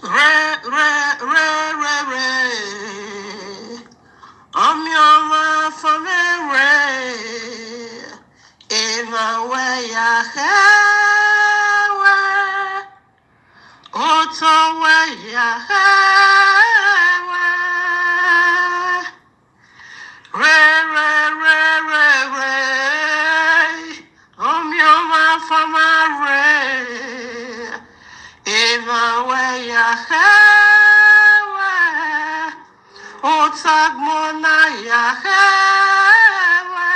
Re, re, re, re, re. I'm your man for me, re. Even where you have, Oto where you have. Re, re, re, re, re. I'm your man for my re. Even where you have. Otagmona Yahewe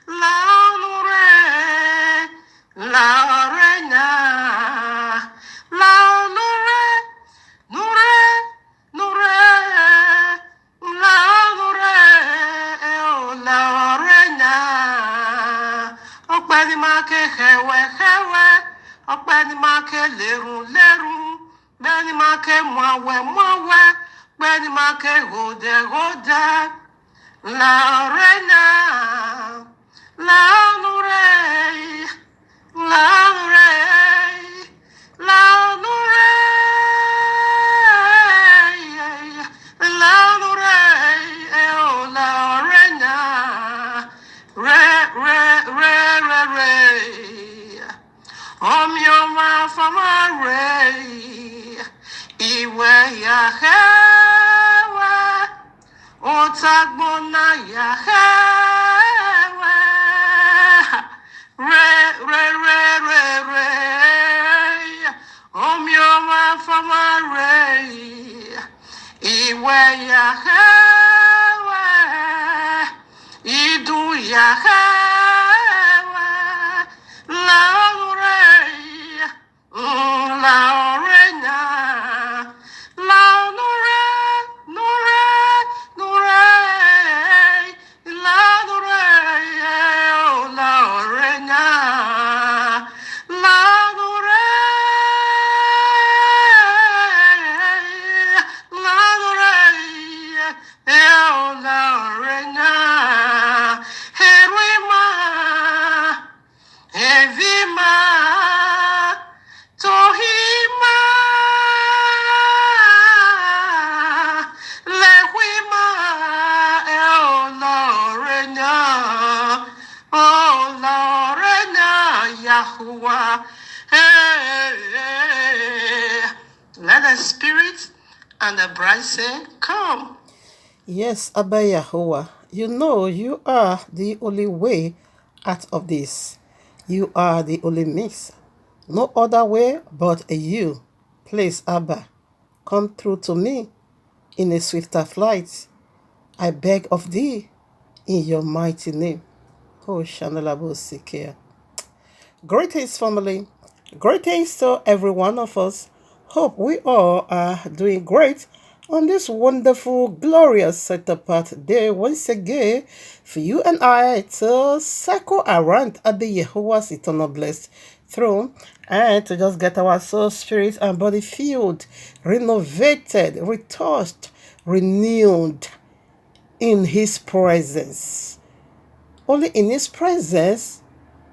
Laure Laurena Laure Nure Nure Laure Laurena Ọpẹ́ ni máa ké hẹ̀wẹ̀ hẹ̀wẹ̀ ọpẹ́ ni máa ké lérùn lérùn bẹ́ẹ̀ ni máa ké mọ̀wẹ̀ mọ̀wẹ̀ bẹ́ẹ̀ ni máa ké hòdẹ̀ hòdẹ̀ làrẹ́nà lànúrẹ́ lànúrẹ́ lànúrẹ́ lànúrẹ́ làrẹ́nà rẹ́. Omioma famare iwe yahewe otagbona yahewe re re re re re omioma famare iwe yahewe idu yahewe Laure, Laurena, Laure, Nure, Nure, Laure, Laurena, Laure, Laure, Laurena, Herima. Evima Tohima Lehima Lorena Lorena Yahuwah. Hey. Let the spirit and the bride say, come. Yes, Abba Yahuwah, you know you are the only way out of this. You are the only means. No other way but you. Please, Abba, come through to me in a swifter flight. I beg of thee in your mighty name. Oh, Shanalabo Sikea. Greetings, family. Greetings to every one of us. Hope we all are doing great on this wonderful, glorious, set apart day once again for you and I to circle around at the Jehovah's eternal blessed throne and to just get our soul, spirit, and body filled, renovated, retouched, renewed in His presence. Only in His presence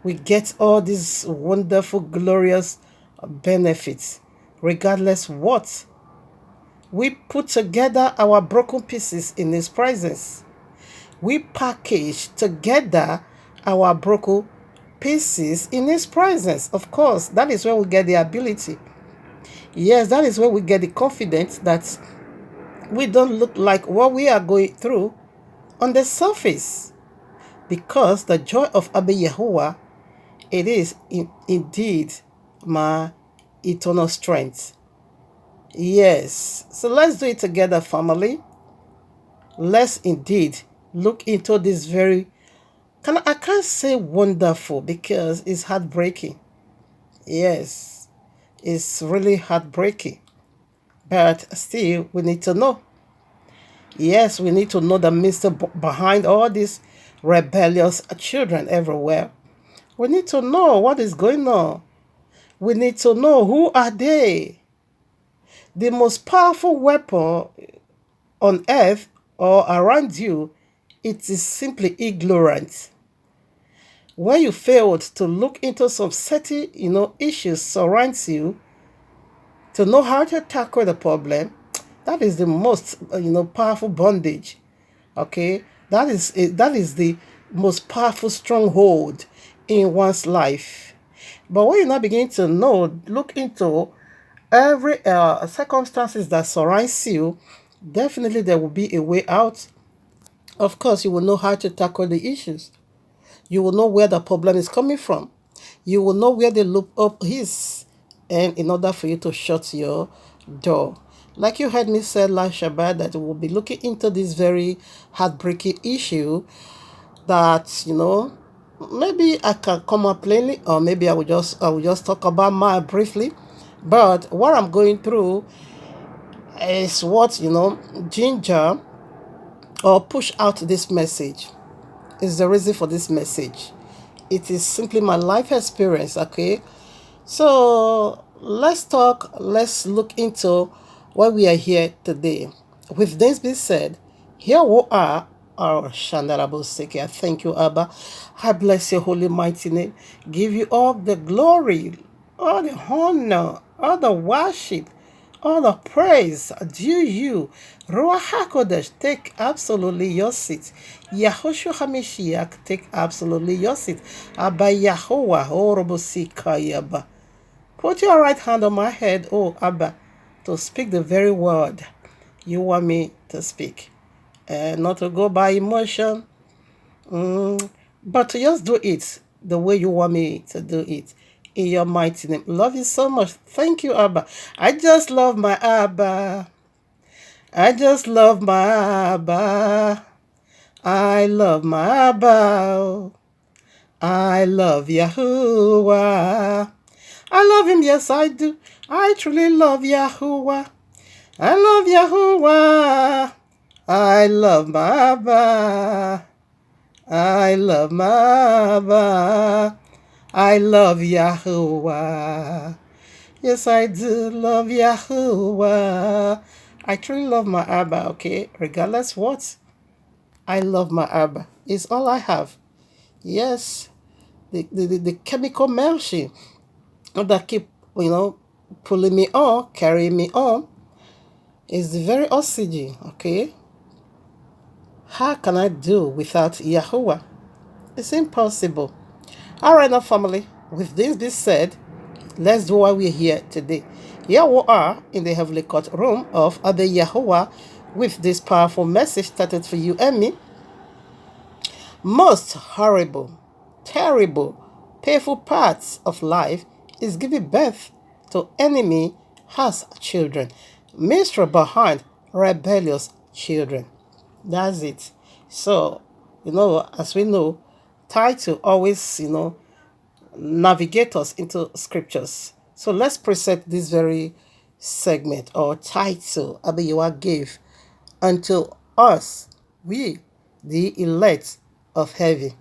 we get all these wonderful, glorious benefits, regardless what. We put together our broken pieces in His presence. We package together our broken pieces in His presence. Of course, that is where we get the ability. Yes, that is where we get the confidence that we don't look like what we are going through on the surface. Because the joy of Abba Yahuwah, it is indeed my eternal strength. Yes. So let's do it together, family. Let's indeed look into this very, I can't say wonderful because it's heartbreaking. Yes. It's really heartbreaking. But still, we need to know. Yes, we need to know the mystery behind all these rebellious children everywhere. We need to know what is going on. We need to know who are they. The most powerful weapon on earth or around you, it is simply ignorance. When you failed to look into some certain, issues surrounds you, To know how to tackle the problem, that is the most, powerful bondage. Okay, that is the most powerful stronghold in one's life. But when you now begin to look into every circumstances that surrounds you, definitely there will be a way out. Of course, you will know how to tackle the issues. You will know where the problem is coming from. You will know where the loop up is. And in order for you to shut your door. Like you heard me say last Shabbat that we'll be looking into this very heartbreaking issue that, maybe I can come up plainly, or maybe I will just talk about my briefly. But what I'm going through is what, ginger or push out this message is the reason for this message. It is simply my life experience, okay? So let's look into why we are here today. With this being said, here we are, our Shandarabo Seke. I thank you, Abba. I bless your holy mighty name. Give you all the glory, all the honor, all the worship, all the praise due you. Ruach HaKodesh, take absolutely your seat. Yahushua HaMashiach, take absolutely your seat. Abba Yahuwah, Orobosikayaba. Put your right hand on my head, oh Abba, to speak the very word you want me to speak. And not to go by emotion, but to just do it the way you want me to do it. In your mighty name. Love you so much. Thank you, Abba. I just love my Abba. I just love my Abba. I love my Abba. I love Yahuwah. I love him, yes I do. I truly love Yahuwah. I love Yahuwah. I love my Abba. I love my Abba. I love Yahuwah. Yes, I do love Yahuwah. I truly love my Abba, okay? Regardless what, I love my Abba. It's all I have. Yes, the chemical melting that keep, pulling me on, carrying me on, is the very oxygen, okay? How can I do without Yahuwah? It's impossible. All right, now, family, with this being said, let's do why we're here today. Here we are in the heavenly court room of Abba Yahuwah with this powerful message started for you and me. Most horrible, terrible, painful parts of life is giving birth to enemy has children. Mystery behind rebellious children. That's it. So, as we know, title always, navigate us into scriptures. So let's present this very segment or title Abiyawa gave unto us, we, the elect of heaven.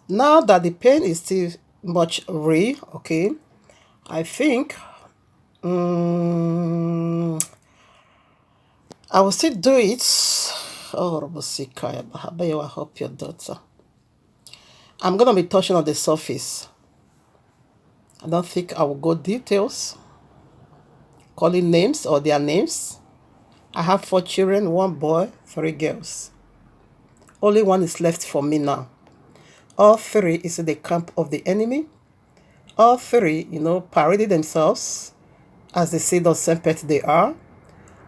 Now that the pain is still much real, okay, I think I will still do it. Oh, Robosikaya, Abiyawa, help your daughter. I'm going to be touching on the surface. I don't think I will go details, calling names or their names. I have 4 children, 1 boy, 3 girls. Only 1 is left for me now. All 3 is in the camp of the enemy. All 3, paraded themselves as the seed of serpent they are.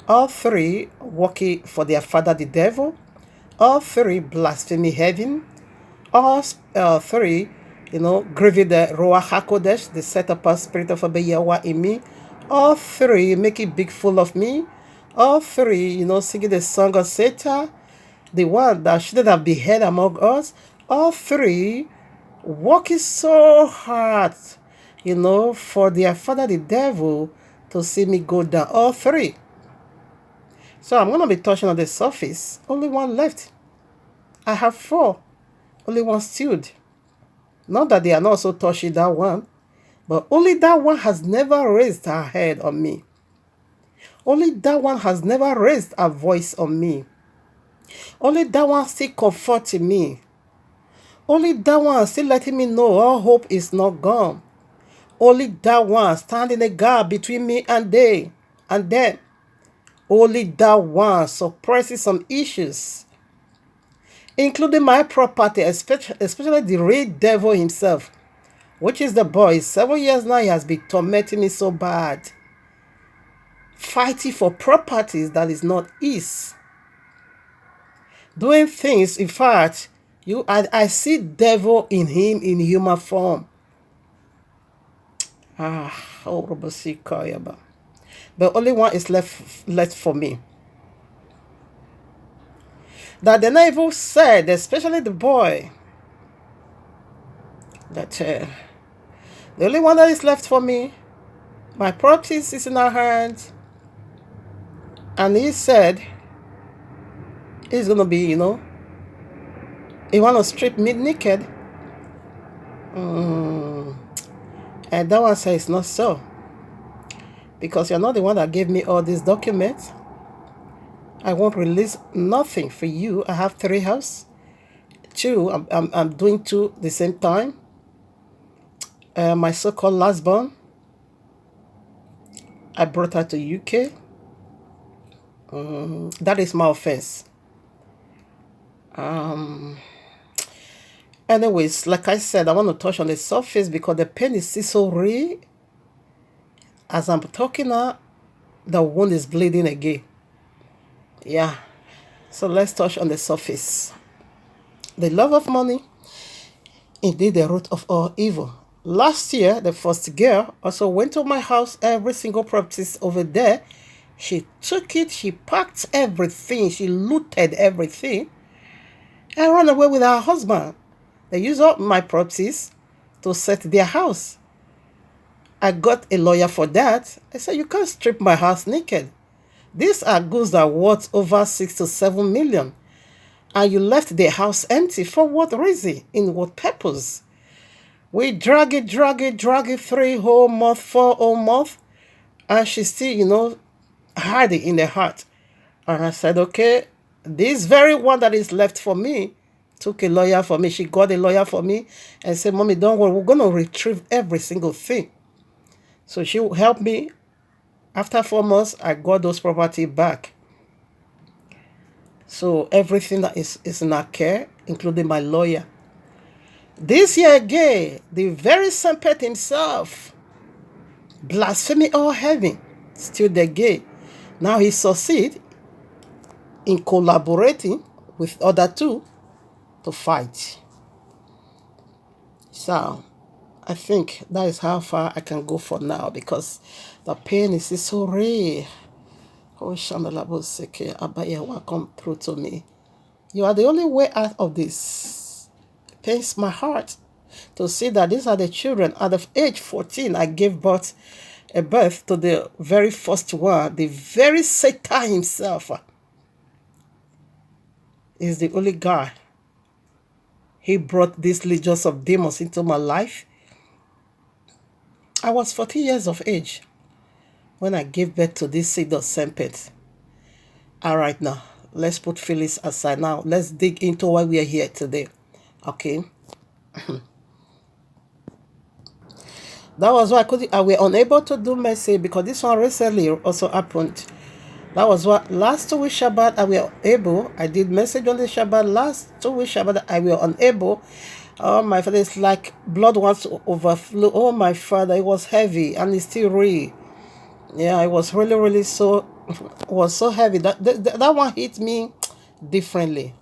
All 3 working for their father the devil. All 3 blaspheming heaven. All 3, grieving the Ruach HaKodesh, the set apart spirit of Abba Yahuwah in me. All 3 making big fool of me. All 3, singing the song of Satan, the one that shouldn't have been heard among us. All 3 working so hard, for their father the devil to see me go down. All 3. So I'm going to be touching on the surface. Only 1 left. I have 4. Only 1 stood. Not that they are not so touching that one, but only that one has never raised her head on me. Only that one has never raised a voice on me. Only that one still comforting me. Only that one still letting me know all hope is not gone. Only that one stand in the gap between me and they and them. Only that one suppresses some issues, including my property, especially the real devil himself, which is the boy. 7 years now, he has been tormenting me so bad, fighting for properties that is not his, doing things. In fact, I see devil in him in human form. But only one is left for me. That the evil said, especially the boy, that the only one that is left for me, my properties is in our hands. And he said, he's going to be, he want to strip me naked. And that one says, not so. Because you're not the one that gave me all these documents. I won't release nothing for you. I have 3 houses. 2, I'm doing 2 the same time. My so-called last born, I brought her to UK. That is my offense. Anyways, like I said, I want to touch on the surface because the pain is still so real. As I'm talking now, the wound is bleeding again. Yeah. So let's touch on the surface. The love of money, indeed the root of all evil. Last year, the first girl also went to my house, every single properties over there. She took it, she packed everything, she looted everything, and ran away with her husband. They used up my properties to set their house. I got a lawyer for that. I said, you can't strip my house naked. These are goods that are worth over 6 to 7 million. And you left the house empty. For what reason? In what purpose? We drag it 3 whole months, 4 whole months. And she still, had it in the heart. And I said, okay, this very one that is left for me took a lawyer for me. She got a lawyer for me and said, Mommy, don't worry, we're going to retrieve every single thing. So she helped me. After 4 months, I got those property back. So everything that is in our care, including my lawyer. This year again, the very same pet himself, blasphemy all heaven, still the gay. Now he succeed in collaborating with other 2 to fight. So I think that is how far I can go for now because the pain is so real. Oh, Shambalaboseke, Abaya, welcome through to me. You are the only way out of this. It pains my heart to see that these are the children. At the age 14, I gave birth to the very first one. The very Satan himself is the only guy. He brought these legions of demons into my life. I was 14 years of age when I gave birth to this seed of serpent. All right, now, let's put Phyllis aside. Now, let's dig into why we are here today. Okay? That was why I were unable to do message because this one recently also happened. That was what last 2 weeks Shabbat I did message on the Shabbat. Last 2 weeks Shabbat I were unable. Oh, my Father, it's like blood wants to overflow. Oh, my Father, it was heavy and it's still real. Yeah, it was really so heavy. That one hit me differently.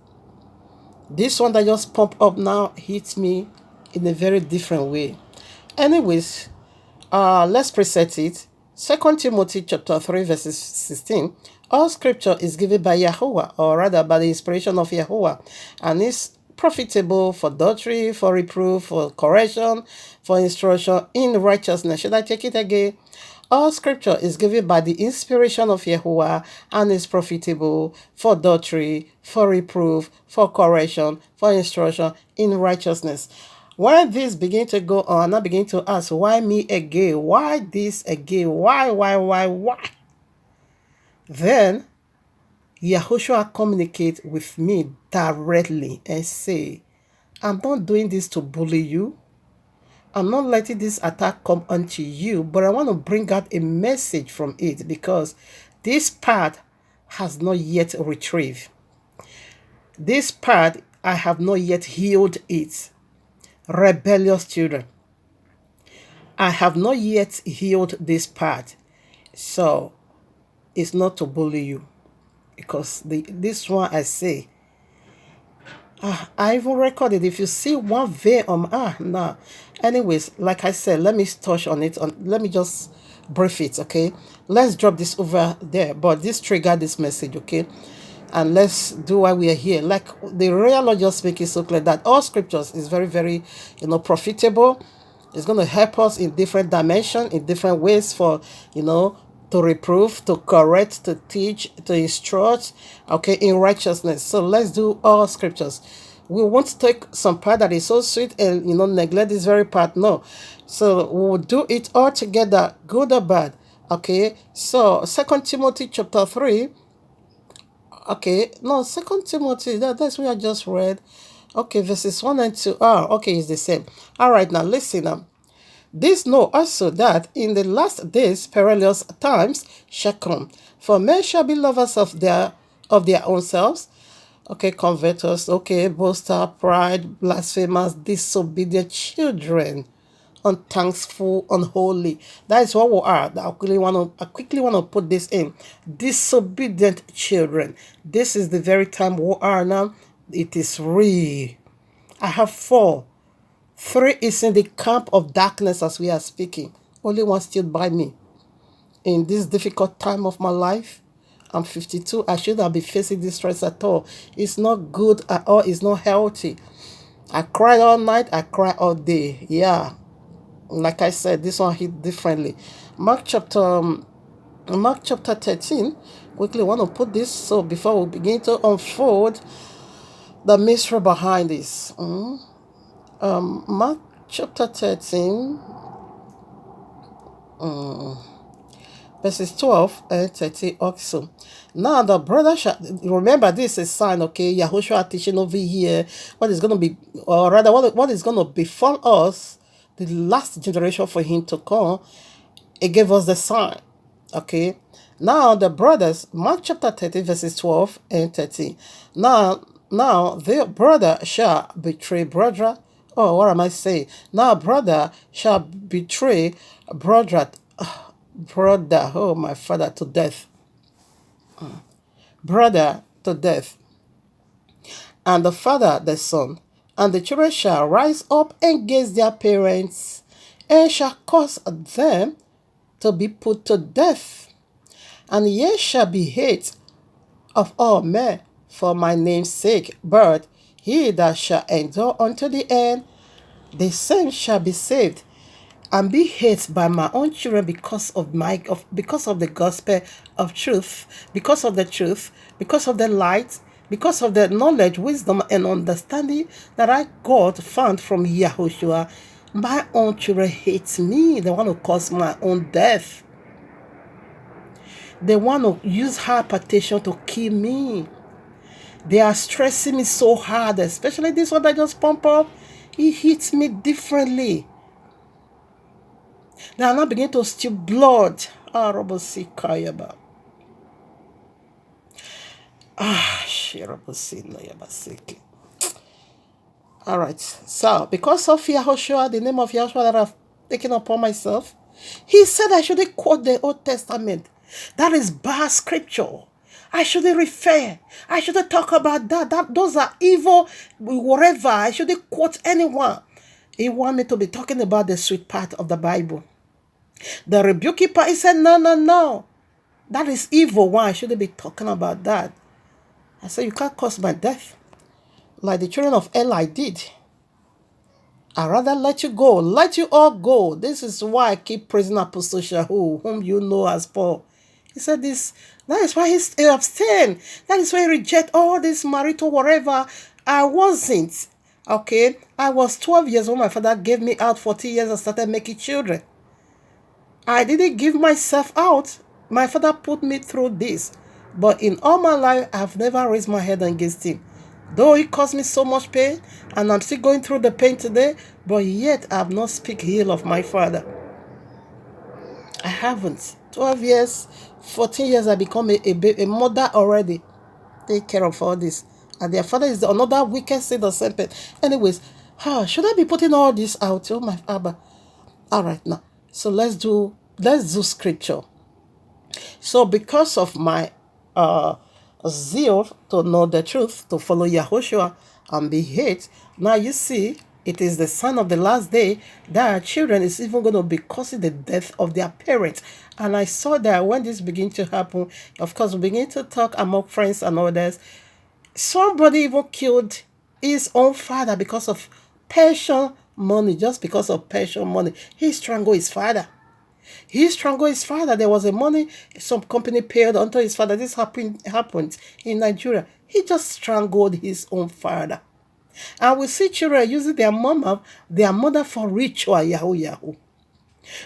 This one that just popped up now hits me in a very different way. Anyways, let's preset it. 2 Timothy chapter 3 verses 16. All scripture is given by Yahuwah, or rather by the inspiration of Yahuwah, and is profitable for doctrine, for reproof, for correction, for instruction in righteousness. Should I take it again? All scripture is given by the inspiration of Yahuwah and is profitable for doctrine, for reproof, for correction, for instruction in righteousness. When this begin to go on, I begin to ask, why me again? Why this again? Why? Then Yahushua communicate with me directly and say, I'm not doing this to bully you. I'm not letting this attack come onto you, but I want to bring out a message from it because this part has not yet retrieved. This part, I have not yet healed it. Rebellious children. I have not yet healed this part. So, it's not to bully you. Because this one I say, I even recorded. If you see one vein on, nah. Anyways, like I said, let me touch on it. Let me just brief it, okay? Let's drop this over there. But this triggered this message, okay? And let's do why we are here. Like the real Lord just make it so clear that all scriptures is very, very, profitable. It's going to help us in different dimensions, in different ways for, to reprove, to correct, to teach, to instruct, okay, in righteousness. So let's do all scriptures. We won't take some part that is so sweet and, neglect this very part. No. So we will do it all together, good or bad. Okay. So 2 Timothy chapter 3. Okay. No, 2 Timothy, that's what I just read. Okay, verses 1 and 2. Okay, it's the same. All right, now listen. This know also that in the last days perilous times shall come. For men shall be lovers of their own selves. Okay, covetous. Okay, boaster, pride, blasphemers, disobedient children, unthankful, unholy. That is what we are. I quickly want to put this in. Disobedient children. This is the very time we are now. It is real. I have 4. 3 is in the camp of darkness as we are speaking. Only one stood by me. In this difficult time of my life, I'm 52. I shouldn't be facing this stress at all. It's not good at all. It's not healthy. I cried all night. I cried all day. Yeah. Like I said, this one hit differently. Mark chapter 13. Quickly want to put this so before we begin to unfold the mystery behind this. Mark chapter 13, verses 12 and 13 also. Now the brother shall, remember this is a sign, okay? Yahushua teaching over here what is going to be, or rather what is going to befall us, the last generation for him to come. It gave us the sign, okay? Now the brothers, Mark chapter 13, verses 12 and 13. Now their brother shall betray brother. Oh, what am I saying? Now brother shall betray brother. Brother, oh my father, to death. Brother to death. And the father the son. And the children shall rise up against their parents, and shall cause them to be put to death. And ye shall be hate of all men for my name's sake. But he that shall endure unto the end, the same shall be saved. And be hated by my own children because of the gospel of truth, because of the truth, because of the light, because of the knowledge, wisdom, and understanding that I God found from Yahushua. My own children hate me. They want to cause my own death. They want to use hypertension to kill me. They are stressing me so hard, especially this one that just pumped up. It hits me differently. They are not beginning to steal blood. Robosikayaba. All right. So, because of Yahushua, the name of Yahushua that I've taken upon myself, he said I shouldn't quote the Old Testament. That is bad scripture. I shouldn't refer. I shouldn't talk about that. Those are evil, whatever. I shouldn't quote anyone. He wanted me to be talking about the sweet part of the Bible. The rebuking part, he said, no. That is evil. Why? I shouldn't be talking about that. I said, you can't cause my death like the children of Eli did. I'd rather let you go. Let you all go. This is why I keep praising Apostle Shahu, whom you know as Paul. He said this. That is why he abstained. That is why he rejected all this marital whatever. I wasn't. Okay? I was 12 years when my father gave me out. 40 years and started making children. I didn't give myself out. My father put me through this. But in all my life, I've never raised my head against him. Though it caused me so much pain, and I'm still going through the pain today, but yet I have not speak ill of my father. I haven't. 12 years, 14 years, I become a mother already. Take care of all this. And their father is another wicked seed of serpent. Anyways, should I be putting all this out? Oh my father. All right now. So let's do scripture. So because of my zeal to know the truth, to follow Yahushua and be hate, now you see, it is the sign of the last day that our children is even going to be causing the death of their parents. And I saw that when this began to happen, of course, we begin to talk among friends and others. Somebody even killed his own father because of passion money, just because of passion money. He strangled his father. He strangled his father. There was a money some company paid onto his father. This happened in Nigeria. He just strangled his own father. And we see children using their mother for ritual, yahoo yahoo.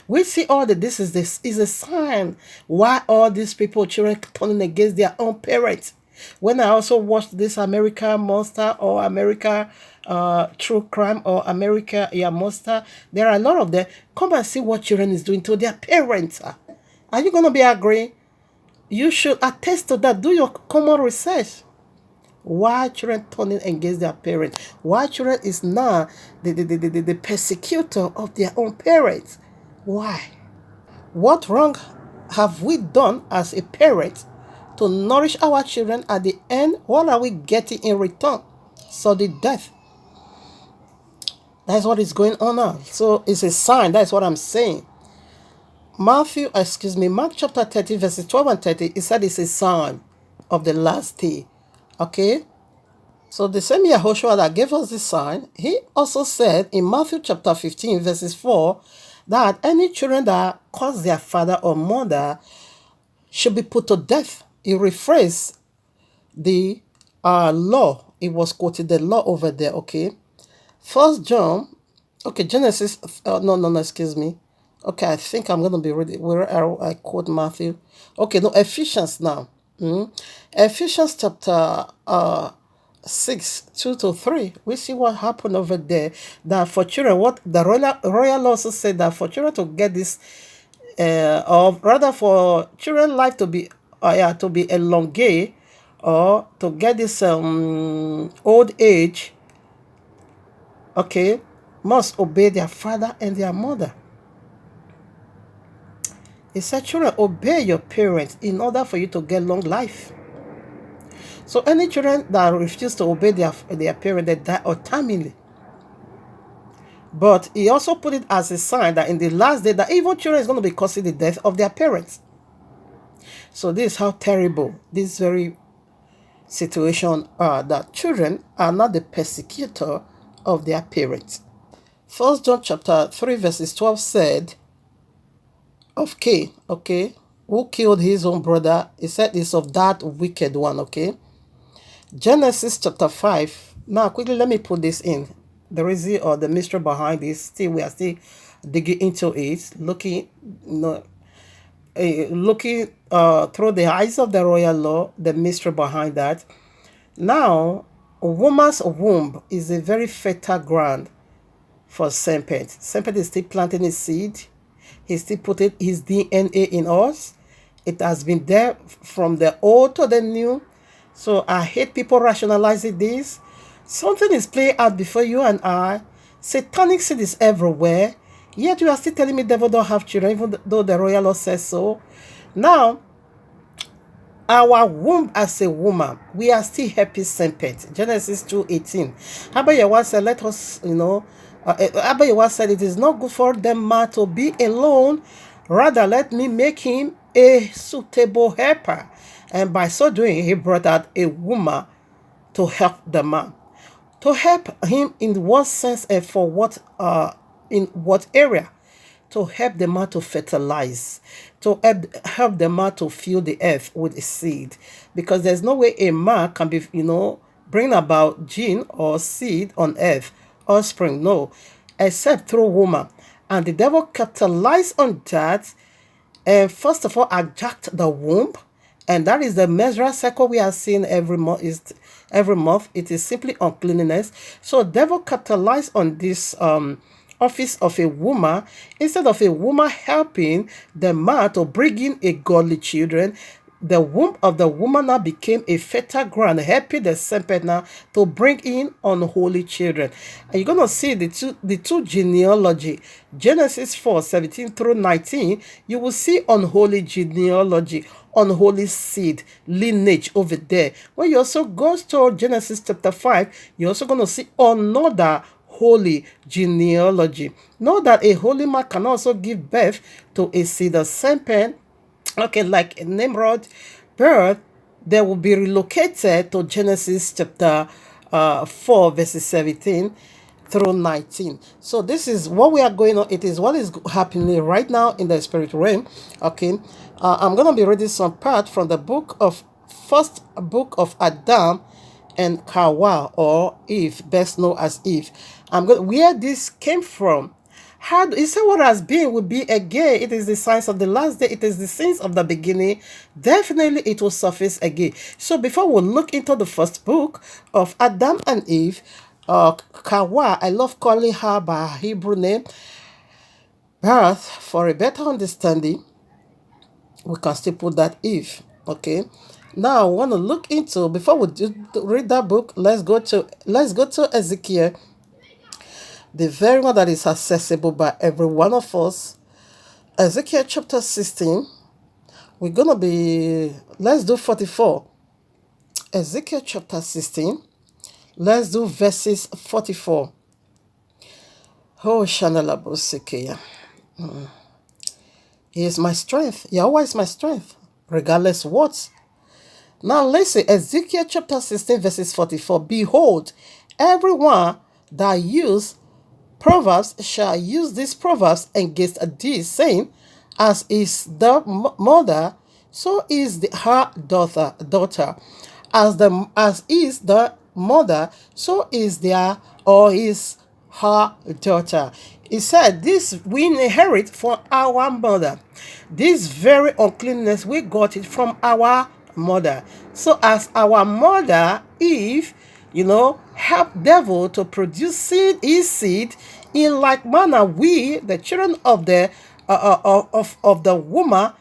We see all that this is a sign why all these people, children turning against their own parents. When I also watched this America Monster or America True Crime or America Monster, there are a lot of them. Come and see what children is doing to their parents. Are you going to be agree? You should attest to that. Do your common research. Why children turning against their parents? Why children is now the persecutor of their own parents? Why? What wrong have we done as a parent to nourish our children? At the end, what are we getting in return? So the death. That's what is going on now. So it's a sign. That's what I'm saying. Mark chapter 30, verses 12 and 30, it said it's a sign of the last day. Okay? So the same Yahushua that gave us this sign, he also said in Matthew chapter 15, verses 4, that any children that curse their father or mother should be put to death. He rephrased the law. It was quoted the law over there, okay? First John, okay, Genesis, no, excuse me. Okay, I think I'm going to be ready. Where I quote Matthew. Okay, no, Ephesians now. Ephesians chapter 6, 2 to 3. We see what happened over there. That for children, what the royal law also said that for children to get this, or rather for children life to be elongated, or to get this old age, okay, must obey their father and their mother. He said, children, obey your parents in order for you to get long life. So any children that refuse to obey their parents, they die untimely. But he also put it as a sign that in the last day, that even children is going to be causing the death of their parents. So this is how terrible this very situation are, that children are not the persecutor of their parents. 1 John chapter 3 verses 12 said of Cain, okay, who killed his own brother. He said it's of that wicked one, okay. Genesis chapter 5. Now quickly let me put this in. The reason or the mystery behind this, we are still digging into it, looking through the eyes of the royal law, the mystery behind that. Now, a woman's womb is a very fertile ground for serpent. Serpent is still planting his seed. He's still putting his DNA in us. It has been there from the old to the new. So I hate people rationalizing this. Something is playing out before you and I. Satanic seed is everywhere. Yet you are still telling me devil don't have children, even though the royal law says so. Now, our womb as a woman, we are still happy serpent. Genesis 2:18. Abayawa said, let us, Abayawa said, it is not good for them man to be alone. Rather, let me make him a suitable helper. And by so doing, he brought out a woman to help the man. To help him in what sense and for what, in what area? To help the man to fertilize, to help the man to fill the earth with a seed. Because there's no way a man can be, bring about gene or seed on earth, offspring, no, except through woman. And the devil capitalized on that, and first of all, hijacked the womb, And that is the menstrual cycle we are seeing every month. It is simply uncleanness. So devil capitalized on this office of a woman. Instead of a woman helping the man to bring in a godly children, the womb of the woman now became a fertile ground, helping the serpent now to bring in unholy children. And you're gonna see the two genealogy, Genesis 4:17 through 19. You will see unholy genealogy, unholy seed, lineage over there. When you also go to Genesis chapter 5, you're also gonna see another holy genealogy. Know that a holy man can also give birth to a seed of serpent. Okay, like Nimrod birth, they will be relocated to Genesis chapter 4, verses 17 through 19. So this is what we are going on. It is what is happening right now in the spirit realm. Okay, I'm going to be reading some part from the first book of Adam and Hawa, or Eve, best known as Eve. Where this came from. How he said what has been will be again. It is the signs of the last day. It is the sins of the beginning. Definitely it will surface again. So before we look into the first book of Adam and Eve, Kawa, I love calling her by her Hebrew name, birth, for a better understanding, we can still put that Eve. Okay. Now I want to look into, before we read that book, let's go to Ezekiel, the very one that is accessible by every one of us. Ezekiel chapter 16. Let's do 44. Ezekiel chapter 16. Let's do verses 44. Oh, Shanalabusikaya. He is my strength. Yahweh is my strength, regardless what. Now listen, Ezekiel chapter 16, verses 44. Behold, everyone that use Proverbs shall use these proverbs against thee, saying, as is the mother, so is her daughter. As is the mother, so is is her daughter. He said, this we inherit from our mother. This very uncleanness, we got it from our mother. So as our mother, Eve, help devil to produce his seed, in like manner we, the children of the woman,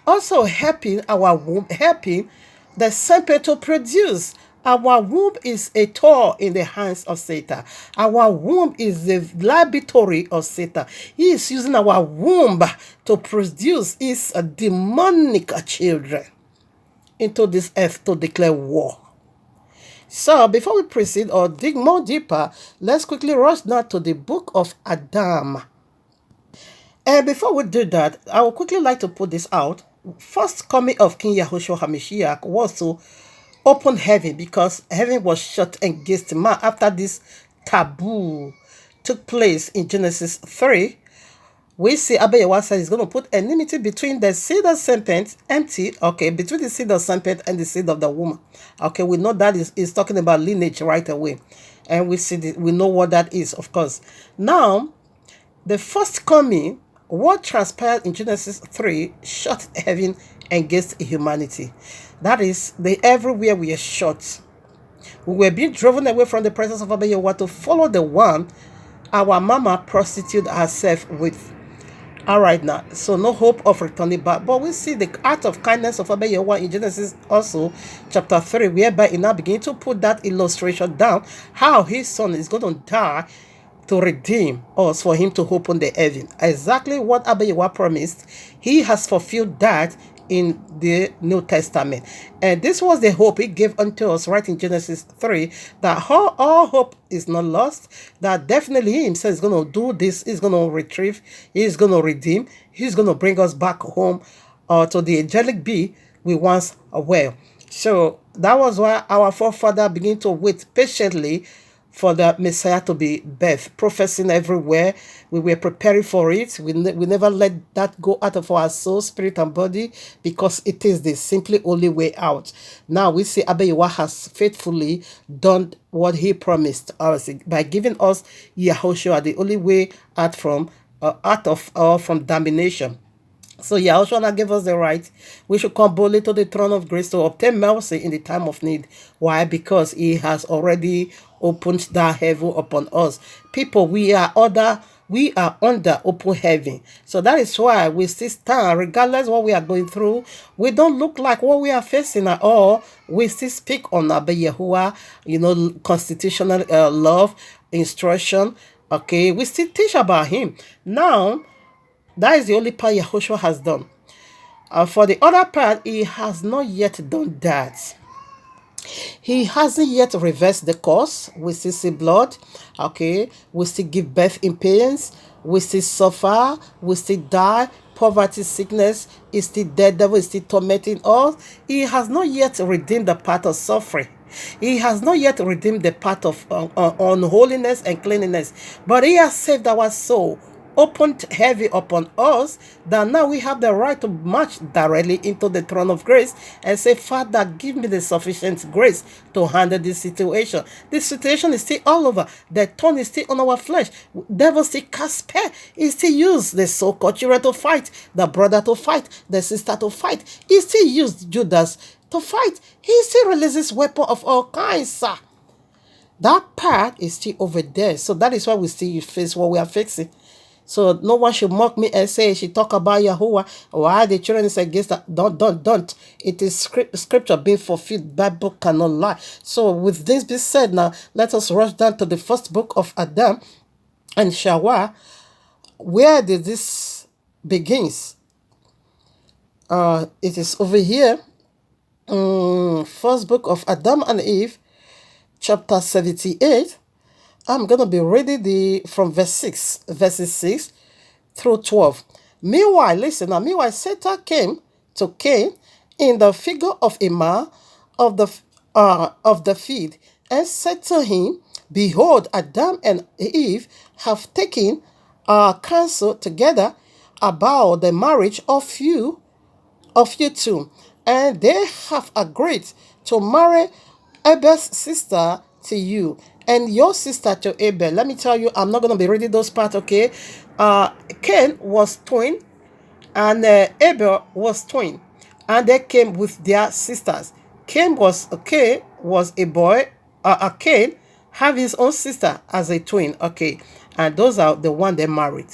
also helping our womb, helping the serpent to produce. Our womb is a tool in the hands of Satan. Our womb is the laboratory of Satan. He is using our womb to produce his demonic children into this earth to declare war. So before we proceed or dig more deeper, let's quickly rush now to the book of Adam. And before we do that, I would quickly like to put this out. First coming of King Yahushua HaMashiach was to open heaven, because heaven was shut against man after this taboo took place in Genesis 3. We see Abba Yahweh says he's going to put enmity between the seed of serpent, between the seed of serpent and the seed of the woman. Okay, we know that is talking about lineage right away. And we know what that is, of course. Now, the first coming, what transpired in Genesis 3, shut heaven against humanity. That is, everywhere we are shut. We were being driven away from the presence of Abba Yahweh to follow the one our mama prostituted herself with. All right now, so no hope of returning back. But we see the act of kindness of Abba Yahweh in Genesis also, chapter 3, whereby he now begin to put that illustration down, how his son is going to die to redeem us, for him to open the heaven. Exactly what Abba Yahweh promised, he has fulfilled that in the New Testament. And this was the hope he gave unto us right in Genesis 3, that all hope is not lost, that definitely he himself is going to do this, he's going to retrieve, he's going to redeem, he's going to bring us back home to the angelic being we once were. So that was why our forefather began to wait patiently for the Messiah to be birthed, professing everywhere. We were preparing for it. We never let that go out of our soul, spirit, and body, because it is the simply only way out. Now we see Abba Yahweh has faithfully done what he promised us by giving us Yahushua, the only way out from damnation. So Yahushua gave us the right. We should come boldly to the throne of grace to obtain mercy in the time of need. Why? Because he has already opened that heaven upon us. People, we are under open heaven. So that is why we still stand, regardless what we are going through. We don't look like what we are facing at all. We still speak on Abba Yahuwah, constitutional love, instruction. Okay, we still teach about him. Now, that is the only part Yahushua has done. For the other part, he has not yet done that. He hasn't yet reversed the course. We still see blood. Okay. We still give birth in pains. We still suffer. We still die. Poverty, sickness is still dead. Devil is still tormenting us. He has not yet redeemed the part of suffering. He has not yet redeemed the part of unholiness and cleanliness. But he has saved our soul, opened heavy upon us, that now we have the right to march directly into the throne of grace and say, Father, give me the sufficient grace to handle this situation. This situation is still all over. The thorn is still on our flesh. Devil still cast spell. He still use the so-called children to fight, the brother to fight, the sister to fight. He still used Judas to fight. He still releases weapons of all kinds, sir. That part is still over there. So that is why we still face what we are facing. So no one should mock me and say she talk about Yahuwah. Why the children is against that? Don't. It is scripture being fulfilled. Bible cannot lie. So with this being said, now let us rush down to the first book of Adam and Shawa. Where did this begins? It is over here. First book of Adam and Eve, chapter 78. I'm going to be reading from verses 6 through 12. Meanwhile, Satan came to Cain in the figure of a man of the field, and said to him, Behold, Adam and Eve have taken counsel together about the marriage of you two, and they have agreed to marry Abel's sister to you, and your sister to Abel. Let me tell you, I'm not going to be reading those parts, okay? Cain was twin, and Abel was twin, and they came with their sisters. Cain was a boy. Cain have his own sister as a twin, okay, and those are the one they married.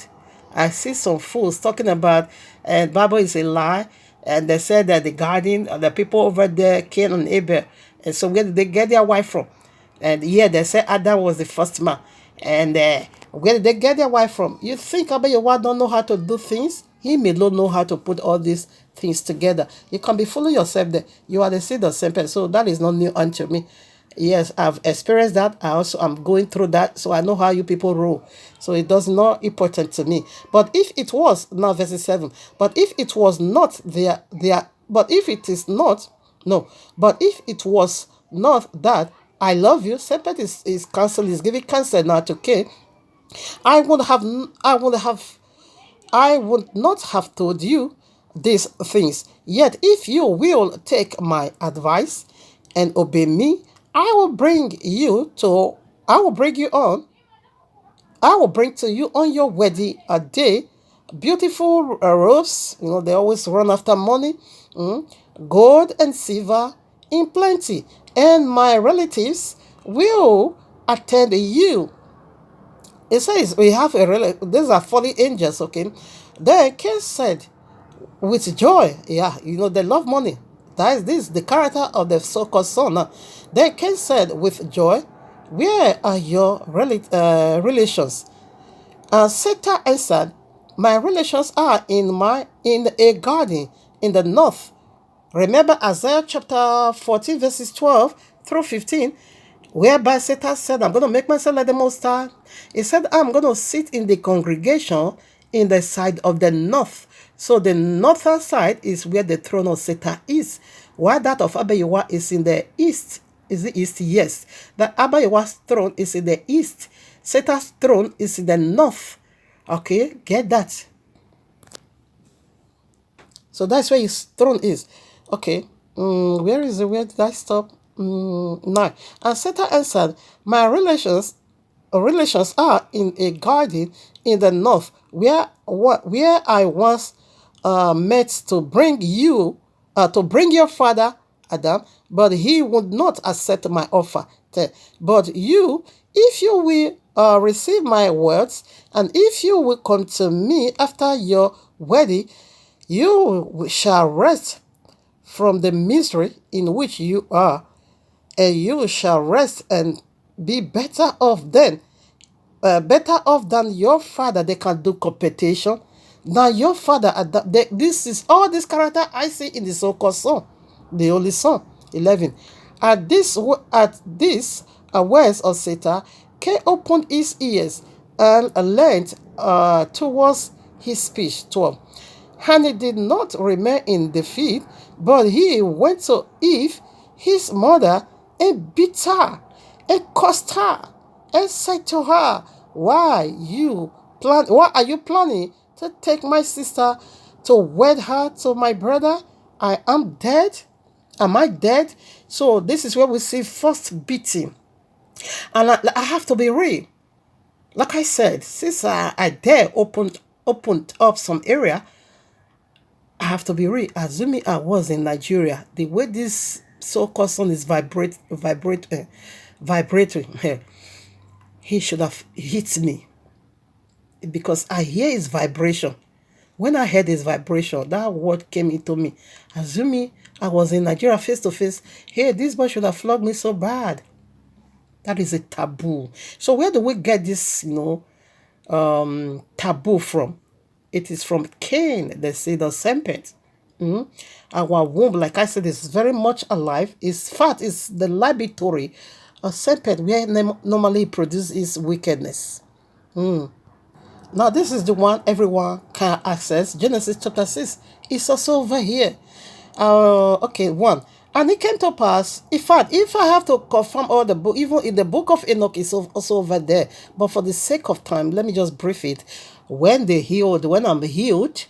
I see some fools talking about, and Bible is a lie, and they said that the garden, the people over there, Cain and Abel, and so where did they get their wife from? And yeah, they said Adam was the first man. And where did they get their wife from? You think about your wife don't know how to do things? He may not know how to put all these things together. You can be fooling yourself there. You are the seed of serpent. So that is not new unto me. Yes, I've experienced that. I'm going through that. So I know how you people roll. So it does not important to me. But if it was, now verse 7, but if it was not but if it is not, no, but if it was not that, I love you. Serpent is counsel, is giving counsel now to Cain. I would not have told you these things. Yet if you will take my advice and obey me, I will bring you to you on your wedding day beautiful robes. They always run after money, gold and silver in plenty, and my relatives will attend you. It says we have these are fallen angels, okay? Then Cain said with joy, they love money. That is this, the character of the so-called son. Then Cain said with joy, where are your relations? Satan answered, my relations are in a garden in the north. Remember Isaiah chapter 14 verses 12 through 15, whereby Satan said, I'm going to make myself like the Most High. He said, I'm going to sit in the congregation in the side of the north. So the northern side is where the throne of Satan is. While that of Abba Yahuwah is in the east. Is the east? Yes. The Abba Yahuwah's throne is in the east. Satan's throne is in the north. Okay, get that. So that's where his throne is. Okay, where did I stop? 9. And Satan answered, my relations are in a garden in the north, where I once met to bring your father Adam, but he would not accept my offer. But you, if you will receive my words, and if you will come to me after your wedding, you shall rest from the misery in which you are, and you shall rest and be better off than your father. They can do competition. Now your father, this is all this character I see in the so-called son, the only son. 11. At this words of Satan, Cain opened his ears and leaned towards his speech. 12. And he did not remain in the field, but he went to Eve, his mother, and beat her, and cursed her, and said to her, Why are you planning to take my sister to wed her to my brother? I am dead. Am I dead? So this is where we see first beating. And I have to be real. Like I said, since I dare opened up some area, I have to be real. Assuming I was in Nigeria, the way this so-called son is vibrating, he should have hit me because I hear his vibration. When I heard his vibration, that word came into me. Assuming I was in Nigeria face to face, hey, this boy should have flogged me so bad. That is a taboo. So where do we get this, taboo from? It is from Cain, the seed of serpent. Our womb, like I said, is very much alive. Its fat is the laboratory of serpent where normally produces wickedness. Now, this is the one everyone can access. Genesis chapter 6 is also over here. Okay, 1. And it came to pass, in fact, if I have to confirm all the book, even in the book of Enoch is also over there. But for the sake of time, let me just brief it. When I'm healed,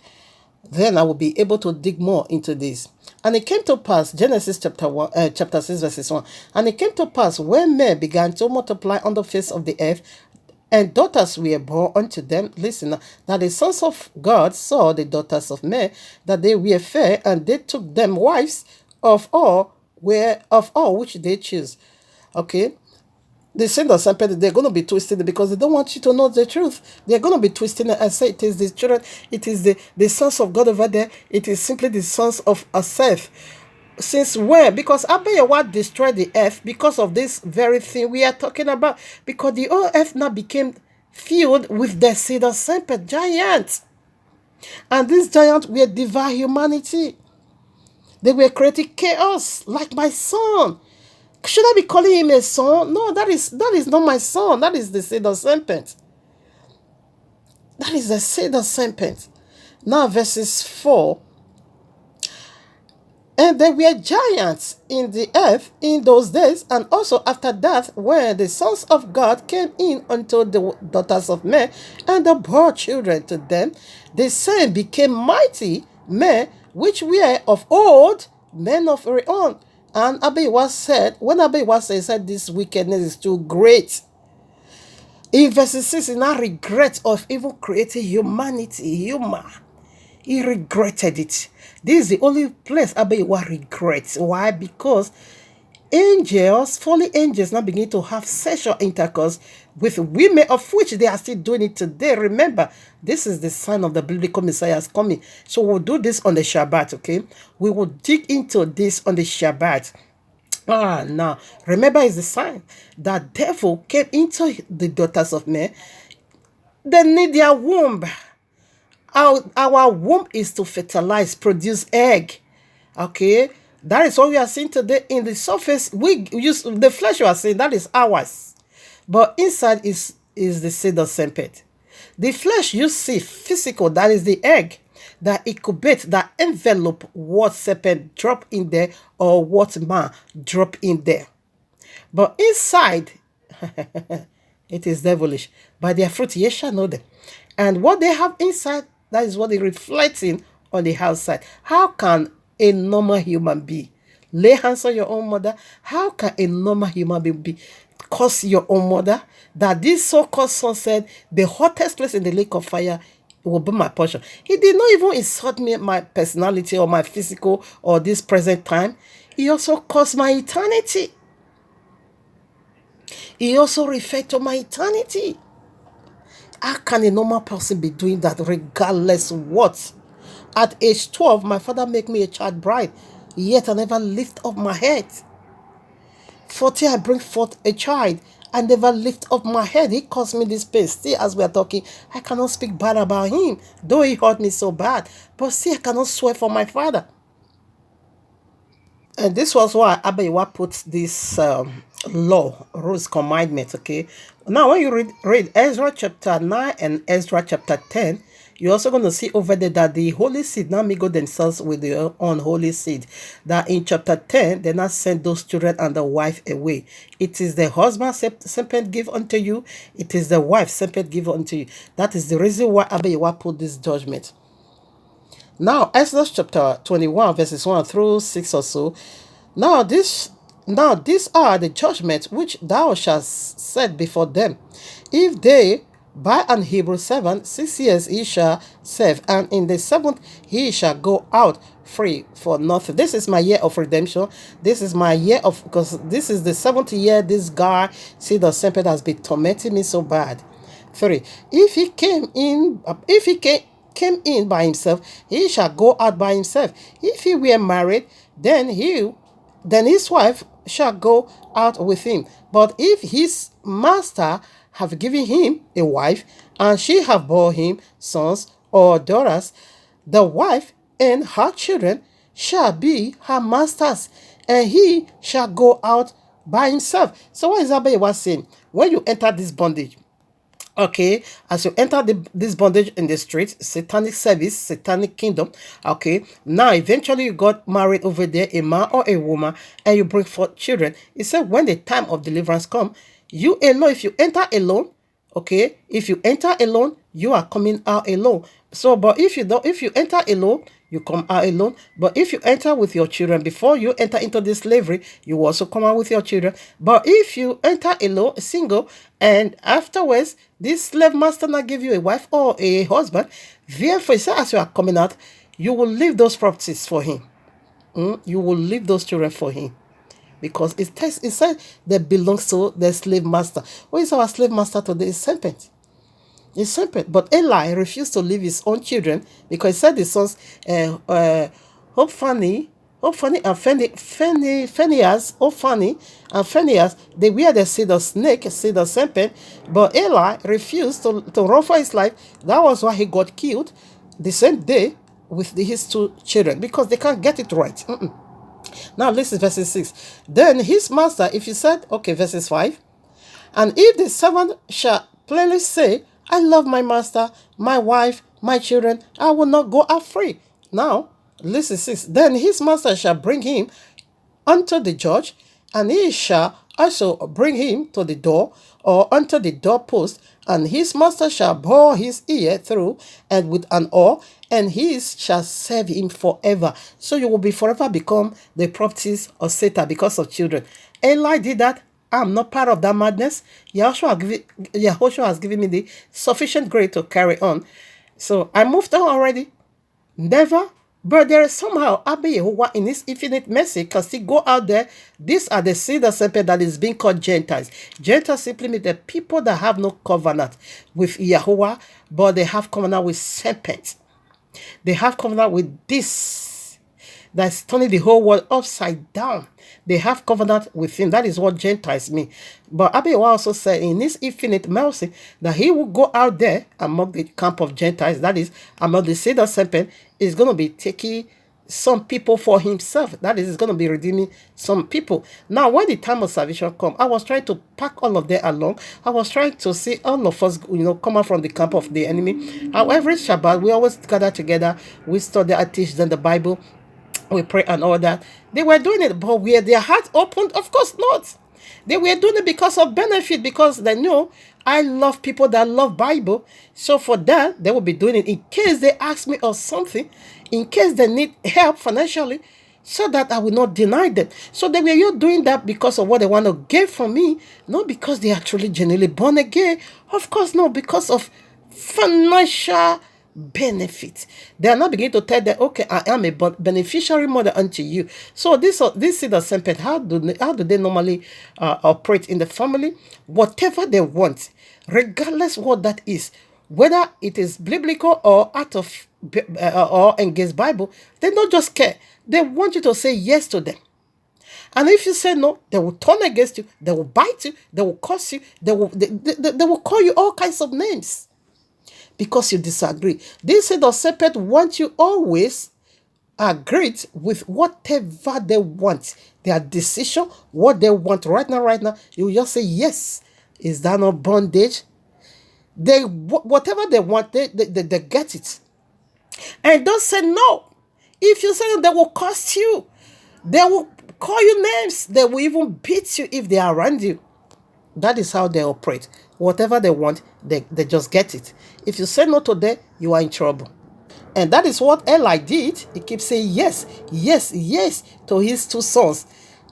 then I will be able to dig more into this. And it came to pass, Genesis chapter 6, verses 1. And it came to pass when men began to multiply on the face of the earth, and daughters were born unto them. Listen, that the sons of God saw the daughters of men, that they were fair, and they took them wives of all which they choose. Okay. The sin of serpent, they're going to be twisting it because they don't want you to know the truth. They're going to be twisting it and say it is the children, it is the sons of God over there, it is simply the sons of Asaph. Since when? Because Abayawa destroyed the earth because of this very thing we are talking about. Because the whole earth now became filled with the seed of serpent, giants. And these giants were devour humanity. They were creating chaos, like my son. Should I be calling him a son? No, that is not my son. That is the seed of serpent. That is the seed of serpent. Now, verses 4. And there were giants in the earth in those days, and also after that, when the sons of God came in unto the daughters of men, and they bore children to them, the same became mighty men, which were of old, men of Rion. And Abiwa said, this wickedness is too great. In verse 6, he now regret of even creating humanity, He regretted it. This is the only place Abiwa regrets. Why? Because fallen angels now begin to have sexual intercourse with women, of which they are still doing it today. Remember, this is the sign of the biblical Messiah's coming. So we'll do this on the Shabbat, okay? We will dig into this on the Shabbat. Now, remember, it's the sign that devil came into the daughters of men. They need their womb. Our womb is to fertilize, produce egg. Okay? That is what we are seeing today in the surface. We use the flesh we are seeing, that is ours. But inside is the seed of serpent. The flesh you see physical, that is the egg that incubate, that envelope what serpent drop in there or what man drop in there. But inside, it is devilish. By their fruit ye shall know them. And what they have inside, that is what they reflecting on the outside. How can a normal human being lay hands on your own mother? How can a normal human being curse your own mother? That this so-called son said, the hottest place in the lake of fire It will be my portion. He did not even insult me, my personality or my physical or this present time. He also caused my eternity. He also referred to my eternity. How can a normal person be doing that regardless what? At age 12, my father made me a child bride, yet I never lift up my head. 40, I bring forth a child. I never lift up my head. He caused me this pain. Still, as we are talking, I cannot speak bad about him, though he hurt me so bad. But see, I cannot swear for my father. And this was why Abayiwa put this law, rules, commandment, okay? Now, when you read Ezra chapter 9 and Ezra chapter 10, you're also going to see over there that the holy seed now mingle themselves with the unholy seed. That in chapter 10, they not send those children and the wife away. It is the husband serpent give unto you. It is the wife serpent give unto you. That is the reason why Abayiwa put this judgment. Now, Exodus chapter 21, verses 1 through 6 or so. Now, these are the judgments which thou shalt set before them. If they buy an Hebrew servant, 6 years he shall serve, and in the 7th he shall go out free for nothing. This is my year of redemption. This is my year of, because this is the 7th year this guy, see, the serpent has been tormenting me so bad. 3. If he came in by himself, he shall go out by himself. If he were married, then his wife shall go out with him. But if his master have given him a wife, and she have bore him sons or daughters, the wife and her children shall be her masters, and he shall go out by himself. So what is Abayiwa saying? When you enter this bondage, okay, as you enter this bondage in the street, satanic service, satanic kingdom, okay, now eventually you got married over there, a man or a woman, and you bring forth children. It said when the time of deliverance come, you alone, if you enter alone, okay, if you enter alone, you are coming out alone. So, but if you enter alone, you come out alone. But if you enter with your children, before you enter into this slavery, you also come out with your children. But if you enter alone, single, and afterwards, this slave master not give you a wife or a husband, therefore, as you are coming out, you will leave those properties for him. You will leave those children for him. Because it said that belongs to the slave master. Who is our slave master today? Is serpent. It's serpent. But Eli refused to leave his own children because he said his sons, Hophani and Phinehas, and Phinehas, they wear the seed of snake, seed of serpent. But Eli refused to run for his life. That was why he got killed the same day with his 2 children, because they can't get it right. Now listen, verses 6. Then his master, if he said, okay, verses 5. And if the servant shall plainly say, I love my master, my wife, my children, I will not go out free. Now, listen, 6. Then his master shall bring him unto the judge, and he shall also bring him to the door, or unto the doorpost, and his master shall bore his ear through, and with an oar, and he shall serve him forever. So you will be forever become the properties of Satan because of children. Eli did that. I'm not part of that madness. Yahushua has given me the sufficient grace to carry on. So I moved on already. Never. But there is somehow Abba Yehovah in his infinite mercy can still go out there. These are the seed of serpent that is being called Gentiles. Gentiles simply mean the people that have no covenant with Yahuwah, but they have covenant with serpent. They have covenant with this that's turning the whole world upside down. They have covenant with him. That is what Gentiles mean. But Abba also said in his infinite mercy that he will go out there among the camp of Gentiles, that is, among the seed of serpent, is going to be taking some people for himself. That is, he's going to be redeeming some people. Now, when the time of salvation come, I was trying to pack all of them along. I was trying to see all of us, come out from the camp of the enemy. However, Shabbat, we always gather together. We study, I teach them the Bible. We pray and all that. They were doing it, but were their hearts opened? Of course not. They were doing it because of benefit, because they know I love people that love Bible. So for that, they will be doing it in case they ask me of something, in case they need help financially, so that I will not deny them. So they were doing that because of what they want to get from me, not because they are truly genuinely born again. Of course, no, because of financial benefit. They are not beginning to tell them, okay, I am a beneficiary mother unto you. So this seed of serpent, how do they normally operate in the family? Whatever they want, regardless what that is, whether it is biblical or out of or against Bible, they don't just care. They want you to say yes to them. And if you say no, they will turn against you, they will bite you, they will curse you, they will call you all kinds of names because you disagree. This seed of serpent want you always agree with whatever they want, their decision, what they want right now. You just say yes. Is that not bondage? Whatever they want, they get it. And don't say no. If you say no, they will curse you. They will call you names. They will even beat you if they are around you. That is how they operate. Whatever they want, they just get it. If you say no to them, you are in trouble. And that is what Eli did. He keeps saying yes, yes, yes to his two sons,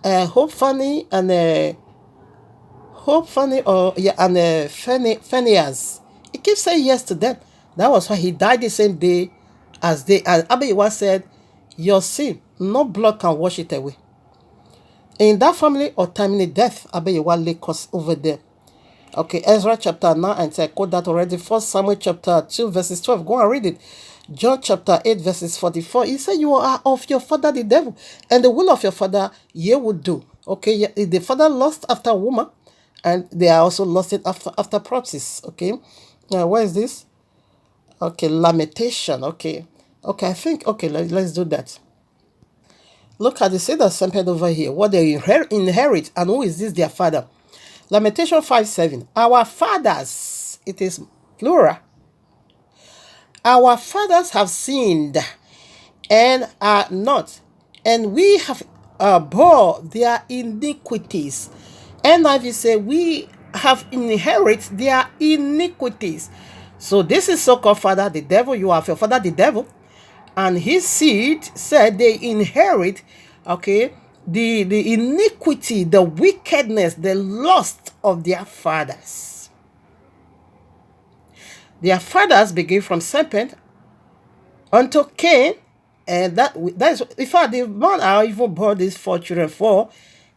Hophani and Phinehas. He keeps saying yes to them. That was why he died the same day as they. And Abiyawa said, "Your sin, no blood can wash it away." In that family, untimely death, Abiyawa lay cause over there. Okay, Ezra chapter 9, and I quote that already. 1 Samuel chapter 2, verses 12. Go and read it. John chapter 8, verses 44. He said, "You are of your father the devil, and the will of your father ye would do." Okay, the father lost after woman, and they are also lost it after proxies. Okay, now where is this? Okay, lamentation. Okay, I think, okay, let's do that. Look at the seed of serpent over here, what they inherit, and who is this their father? Lamentation 5:7. Our fathers, it is plural. Our fathers have sinned and are not, and we have bore their iniquities. NIV say we have inherited their iniquities. So this is so-called father, the devil. You have your father, the devil, and his seed said they inherit, okay, the iniquity, the wickedness, the lust of their fathers. Their fathers began from serpent unto Cain, and that is, in fact, the man I even brought these 4 children for,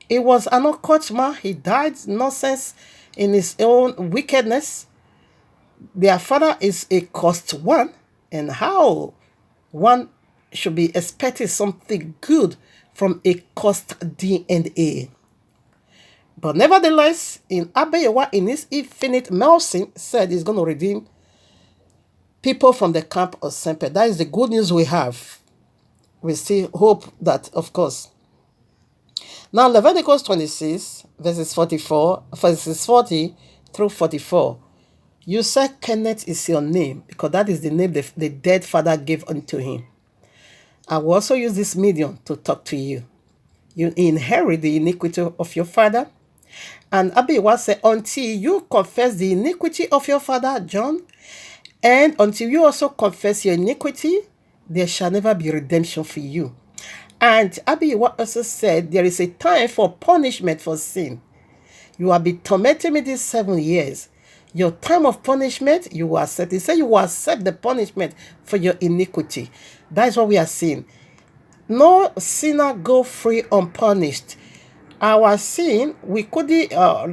it was an occult man. He died nonsense in his own wickedness. Their father is a cursed one, and how one should be expecting something good from a cursed DNA. But nevertheless, in Abiyawa, in his infinite mercy, said he's going to redeem people from the camp of serpent. That is the good news we have. We still hope that, of course. Now, Leviticus 26, verses 40 through 44. You said Kenneth is your name, because that is the name the dead father gave unto him. I will also use this medium to talk to you. You inherit the iniquity of your father. And Abiyawa said, until you confess the iniquity of your father, John, and until you also confess your iniquity, there shall never be redemption for you. And Abiyawa also said, there is a time for punishment for sin. You have been tormenting me these 7 years. Your time of punishment, you will accept. He said you will accept the punishment for your iniquity. That is what we are seeing. No sinner go free unpunished. Our sin, we couldn't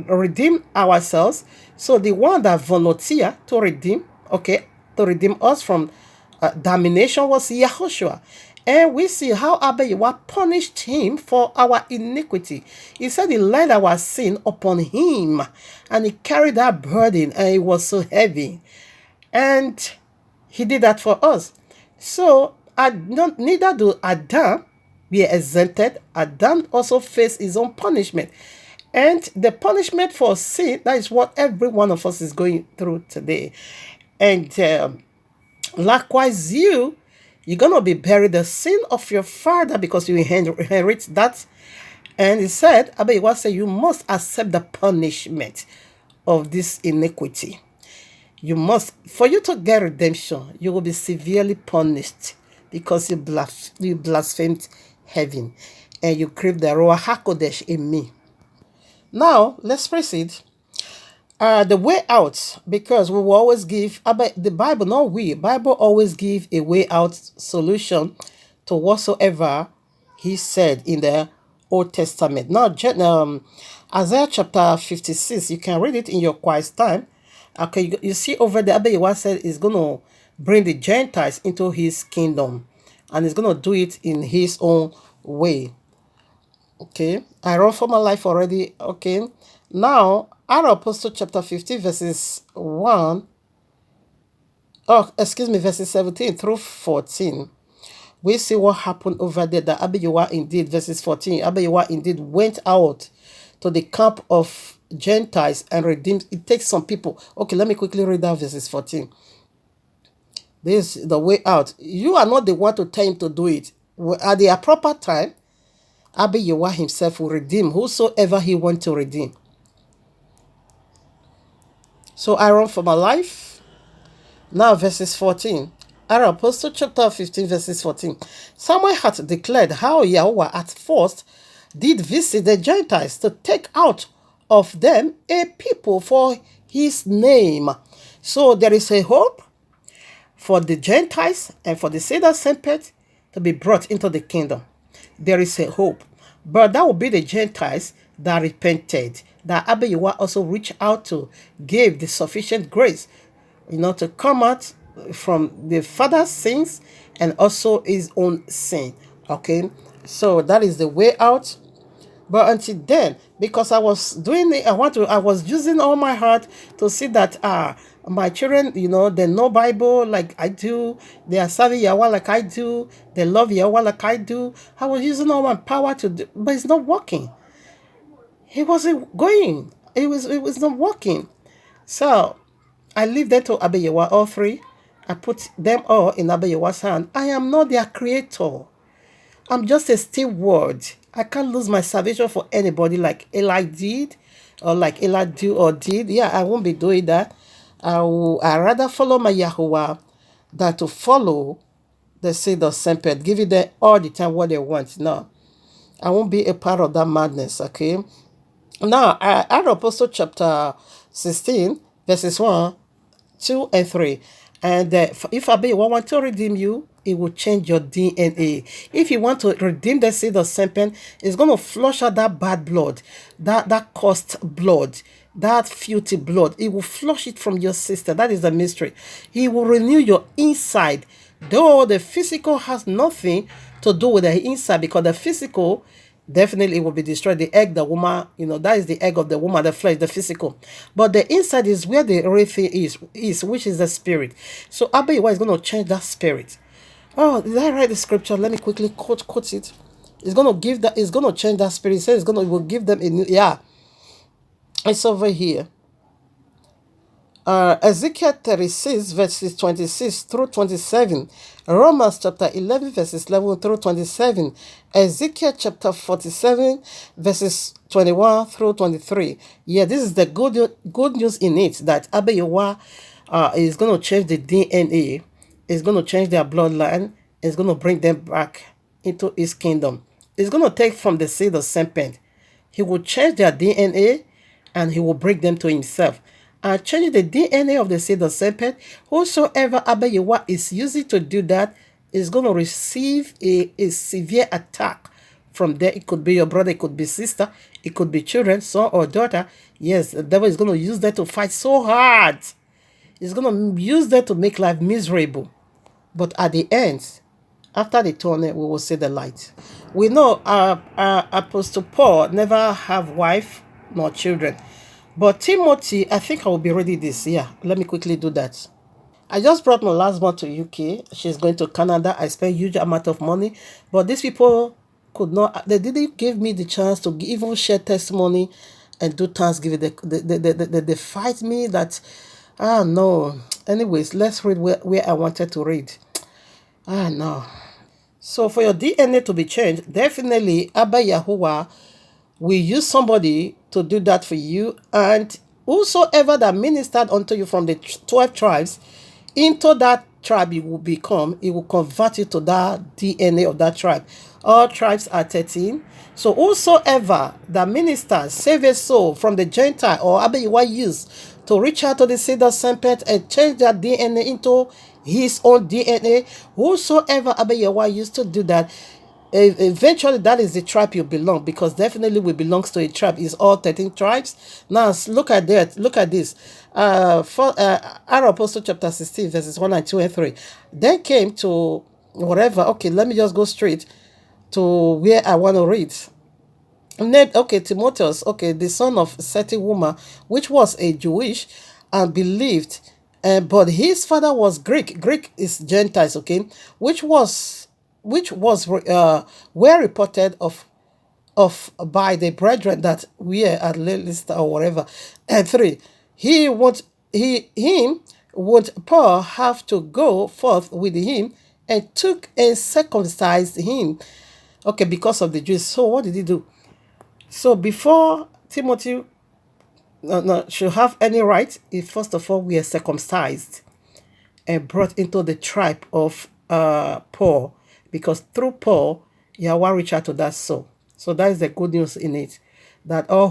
redeem ourselves. So the one that volunteered to redeem us from damnation was Yahushua. And we see how Abiyawa punished him for our iniquity. He said he laid our sin upon him, and he carried that burden, and it was so heavy. And he did that for us. So neither do Adam be exempted. Adam also faced his own punishment. And the punishment for sin, that is what every one of us is going through today. And likewise, you're going to be buried the sin of your father, because you inherit that. And he said, Abiyawa said, you must accept the punishment of this iniquity. You must, for you to get redemption, you will be severely punished, because you blasphemed heaven and you grieved the Ruach HaKodesh in me. Now, let's proceed. The way out, because we will always give the Bible, not we, Bible always give a way out solution to whatsoever he said in the Old Testament. Now, Isaiah chapter 56, you can read it in your quiet time. Okay, you see over there, Abayawa said is going to bring the Gentiles into his kingdom, and he's going to do it in his own way. Okay, I run for my life already. Okay, now our Apostle chapter 15 verses 1, oh excuse me, verses 17 through 14. We see what happened over there, that Abayawa indeed, verses 14, Abayawa indeed went out to the camp of Gentiles and redeemed. It takes some people. Okay, let me quickly read that verses 14. This is the way out. You are not the one to tell him to do it. At the proper time, Abayawa himself will redeem whosoever he wants to redeem. So I run for my life. Now verses 14. Our Apostle chapter 15 verses 14. Samuel had declared how Yahweh at first did visit the Gentiles to take out of them a people for his name. So there is a hope for the Gentiles and for the Cedar Serpent to be brought into the kingdom. There is a hope. But that will be the Gentiles that repented, that Abayawa also reached out to, gave the sufficient grace, to come out from the father's sins and also his own sin. Okay, so that is the way out. But until then, because I was doing it, I was using all my heart to see that my children, they know Bible like I do, they are serving Yahweh like I do, they love Yahweh like I do. I was using all my power to do, but it's not working. It wasn't going. It was not working. So I leave them to Abayawa, all three. I put them all in Abayawa's hand. I am not their creator. I'm just a steward. I can't lose my salvation for anybody like Eli did, or like Eli do or did. Yeah, I won't be doing that. I rather follow my Yahweh than to follow the seed of Semped, giving them all the time what they want. No, I won't be a part of that madness, okay? Now, I Apostle chapter 16, verses 1, 2, and 3. And if Abayawa want to redeem you, it will change your DNA. If you want to redeem the seed of serpent, it's going to flush out that bad blood, that cursed blood, that filthy blood. It will flush it from your system. That is the mystery. He will renew your inside, though the physical has nothing to do with the inside, because the physical definitely will be destroyed. The egg, the woman, that is the egg of the woman, the flesh, the physical. But the inside is where the real thing is, which is the spirit. So Abayawa is going to change that spirit. Oh, did I write the scripture? Let me quickly quote it. It's going to give that. It's going to change that spirit. It says it will give them a new. Yeah, it's over here. Ezekiel 36 verses 26 through 27, Romans chapter 11 verses 11 through 27, Ezekiel chapter 47 verses 21 through 23. Yeah, this is the good news in it, that Abayawa is going to change the DNA, is going to change their bloodline, is going to bring them back into his kingdom. It's going to take from the seed of serpent. He will change their DNA and he will bring them to himself. And change the DNA of the seed of serpent. Whosoever Abayawa is using to do that is going to receive a severe attack from there. It could be your brother, it could be sister, it could be children, son or daughter. Yes, the devil is going to use that to fight so hard. He's going to use that to make life miserable. But at the end, after the tunnel, we will see the light. We know Apostle Paul never have wife nor children. But Timothy, I think I will be ready this year. Let me quickly do that. I just brought my last one to UK. She's going to Canada. I spent huge amount of money. But these people could not, they didn't give me the chance to even share testimony and do Thanksgiving. They fight me that, no. Anyways, let's read where I wanted to read. No. So for your DNA to be changed, definitely Abayawa will use somebody to do that for you, and whosoever that ministered unto you from the 12 tribes, into that tribe you will become, it will convert you to that DNA of that tribe. All tribes are 13. So whosoever that ministers save a soul from the Gentile or Abiyawa used to reach out to the seed of serpent and change their DNA into his own DNA, whosoever Abiyawa used to do that, eventually that is the tribe you belong, because definitely we belongs to a tribe. It's all 13 tribes. Now look at that. Look at this. Our Apostle chapter 16 verses 1 and 2 and 3. Then came to whatever. Okay, let me just go straight to where I want to read. Okay, Timotheus, okay, the son of a certain woman, which was a Jewish and believed, but his father was Greek. Greek is Gentiles, okay, which was were reported of by the brethren that we are at least or whatever. And three, him would Paul have to go forth with him and took and circumcised him. Okay, because of the Jews. So what did he do? So before Timothy should have any right, he first of all were circumcised and brought into the tribe of Paul, because through Paul, Yahweh reached out to that soul. So that is the good news in it, that all